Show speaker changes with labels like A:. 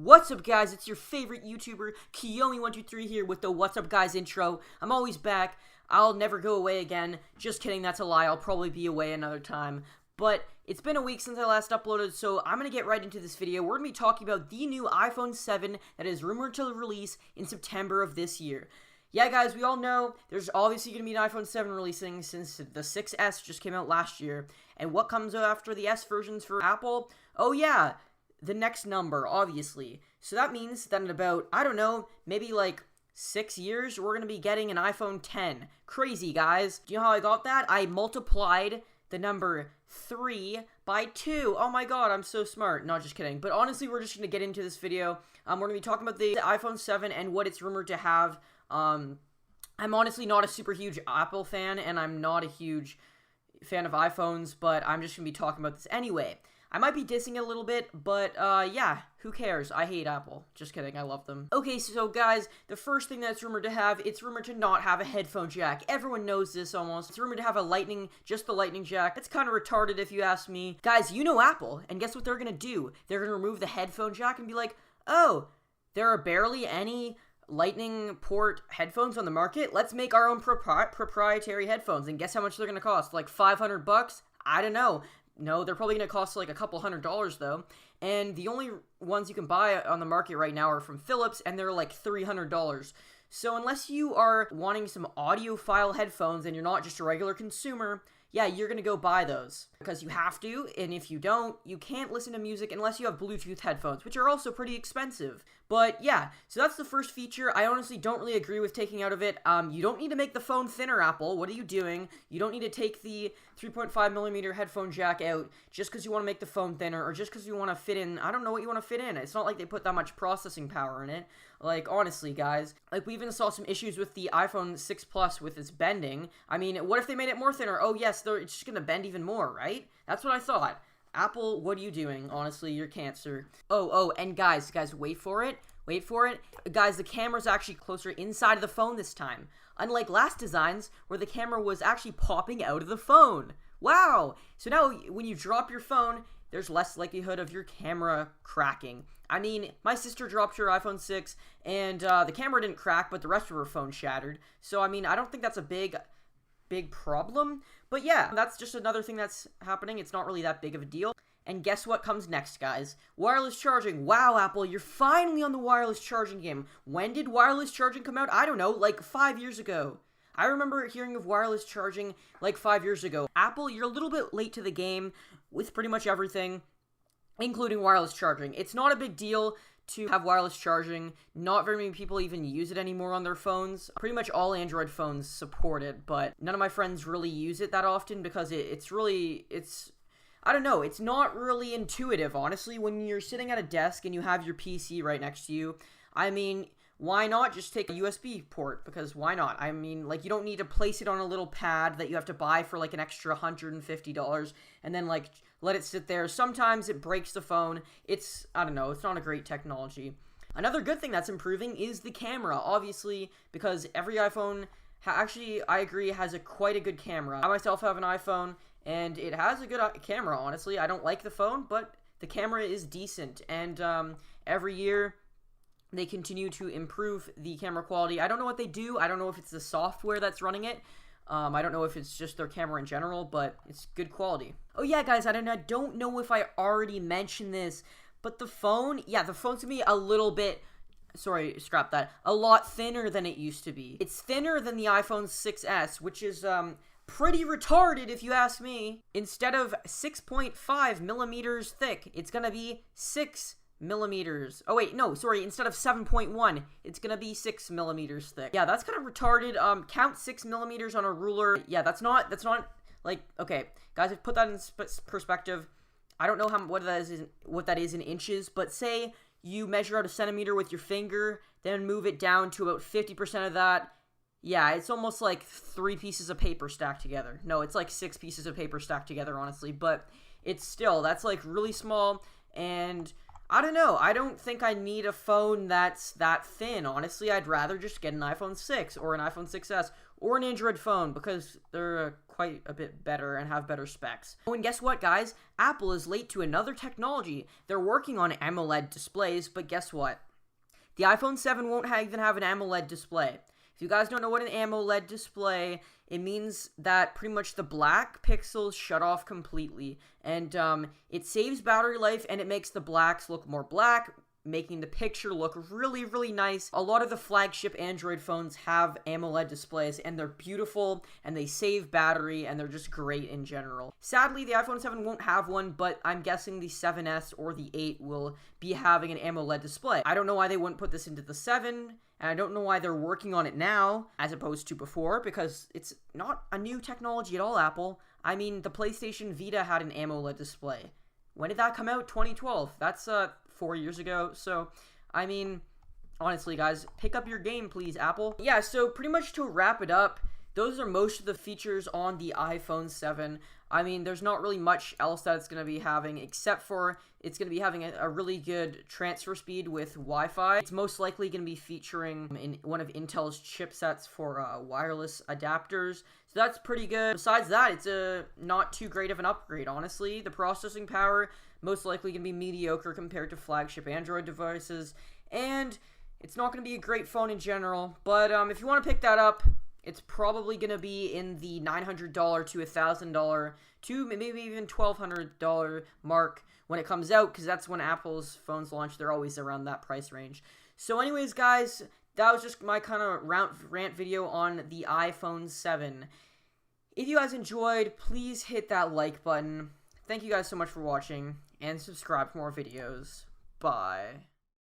A: What's up, guys? It's your favorite YouTuber, Kiyomi123 here with the What's Up Guys intro. I'm always back. I'll never go away again. Just kidding, that's a lie. I'll probably be away another time. But it's been a week since I last uploaded, so I'm going to get right into this video. We're going to be talking about the new iPhone 7 that is rumored to release in September of this year. Yeah, guys, we all know there's obviously going to be an iPhone 7 releasing since the 6S just came out last year. And what comes after the S versions for Apple? Oh, yeah, the next number, obviously. So that means that in about, I don't know, maybe like 6 years, we're going to be getting an iPhone 10. Crazy, guys. Do you know how I got that? I multiplied the number 3 by 2. Oh my god, I'm so smart. No, just kidding. But honestly, we're just going to get into this video. We're going to be talking about the iPhone 7 and what it's rumored to have. I'm honestly not a super huge Apple fan, and I'm not a huge fan of iPhones, but I'm just going to be talking about this anyway. I might be dissing it a little bit, but, yeah, who cares? I hate Apple. Just kidding, I love them. Okay, so guys, the first thing that's rumored to have, it's rumored to not have a headphone jack. Everyone knows this almost. It's rumored to have just the lightning jack. It's kind of retarded if you ask me. Guys, you know Apple, and guess what they're gonna do? They're gonna remove the headphone jack and be like, oh, there are barely any lightning port headphones on the market? Let's make our own proprietary headphones, and guess how much they're gonna cost? Like $500? I don't know. No, they're probably going to cost like a couple $100s though, and the only ones you can buy on the market right now are from Philips, and they're like $300. So unless you are wanting some audiophile headphones and you're not just a regular consumer, yeah, you're going to go buy those because you have to, and if you don't, you can't listen to music unless you have Bluetooth headphones, which are also pretty expensive. But yeah, so that's the first feature. I honestly don't really agree with taking out of it. You don't need to make the phone thinner, Apple. What are you doing? You don't need to take the 3.5mm headphone jack out just because you want to make the phone thinner, or just because you want to fit in, I don't know what you want to fit in. It's not like they put that much processing power in it. Like, honestly, guys. Like, we even saw some issues with the iPhone 6 Plus with its bending. I mean, what if they made it more thinner? Oh, yes, it's just going to bend even more, right? That's what I thought. Apple, what are you doing? Honestly, you're cancer. Oh, and guys, wait for it. Wait for it. Guys, the camera's actually closer inside of the phone this time. Unlike last designs, where the camera was actually popping out of the phone. Wow! So now, when you drop your phone, there's less likelihood of your camera cracking. I mean, my sister dropped her iPhone 6, and the camera didn't crack, but the rest of her phone shattered. So, I mean, I don't think that's a big problem. But yeah, that's just another thing that's happening. It's not really that big of a deal. And guess what comes next, guys? Wireless charging. Wow, Apple, you're finally on the wireless charging game. When did wireless charging come out? I don't know, like 5 years ago. I remember hearing of wireless charging like 5 years ago. Apple, you're a little bit late to the game with pretty much everything, including wireless charging. It's not a big deal to have wireless charging. Not very many people even use it anymore on their phones. Pretty much all Android phones support it, but none of my friends really use it that often because it's I don't know, it's not really intuitive, honestly, when you're sitting at a desk and you have your PC right next to you. I mean, why not just take a USB port? Because why not? I mean, like, you don't need to place it on a little pad that you have to buy for, like, an extra $150 and then, like, let it sit there. Sometimes it breaks the phone. I don't know, it's not a great technology. Another good thing that's improving is the camera, obviously, because every iPhone, actually, I agree, has quite a good camera. I myself have an iPhone, and it has a good camera, honestly. I don't like the phone, but the camera is decent, and every year they continue to improve the camera quality. I don't know what they do. I don't know if it's the software that's running it. I don't know if it's just their camera in general, but it's good quality. Oh yeah, guys, I don't know if I already mentioned this, but the phone's gonna be a little bit, sorry, scrap that, a lot thinner than it used to be. It's thinner than the iPhone 6S, which is, pretty retarded if you ask me. Instead of 6.5 millimeters thick, it's gonna be 6 millimeters. Oh wait, no, sorry, instead of 7.1, it's gonna be 6 millimeters thick. Yeah, that's kind of retarded. Count 6 millimeters on a ruler. Yeah, that's not, like, okay, guys, I've put that in perspective. I don't know what that is in inches, but say you measure out a centimeter with your finger, then move it down to about 50% of that. Yeah, it's almost like 3 pieces of paper stacked together. No, it's like 6 pieces of paper stacked together, honestly, but it's still, that's like really small, and I don't know, I don't think I need a phone that's that thin, honestly. I'd rather just get an iPhone 6 or an iPhone 6S or an Android phone because they're quite a bit better and have better specs. Oh, and guess what, guys? Apple is late to another technology. They're working on AMOLED displays, but guess what? The iPhone 7 won't even have an AMOLED display. If you guys don't know what an AMOLED display, it means that pretty much the black pixels shut off completely, and it saves battery life and it makes the blacks look more black, making the picture look really, really nice. A lot of the flagship Android phones have AMOLED displays, and they're beautiful, and they save battery, and they're just great in general. Sadly, the iPhone 7 won't have one, but I'm guessing the 7S or the 8 will be having an AMOLED display. I don't know why they wouldn't put this into the 7, and I don't know why they're working on it now, as opposed to before, because it's not a new technology at all, Apple. I mean, the PlayStation Vita had an AMOLED display. When did that come out? 2012. That's, 4 years ago. So, I mean, honestly, guys, pick up your game, please, Apple. Yeah, so pretty much to wrap it up, those are most of the features on the iPhone 7. I mean, there's not really much else that it's going to be having, except for it's going to be having a really good transfer speed with Wi-Fi. It's most likely going to be featuring in one of Intel's chipsets for wireless adapters. So that's pretty good. Besides that, it's not too great of an upgrade, honestly. The processing power, most likely going to be mediocre compared to flagship Android devices. And it's not going to be a great phone in general. But if you want to pick that up, it's probably going to be in the $900 to $1,000 to maybe even $1,200 mark when it comes out, because that's when Apple's phones launch. They're always around that price range. So anyways, guys, that was just my kind of rant video on the iPhone 7. If you guys enjoyed, please hit that like button. Thank you guys so much for watching, and subscribe for more videos. Bye.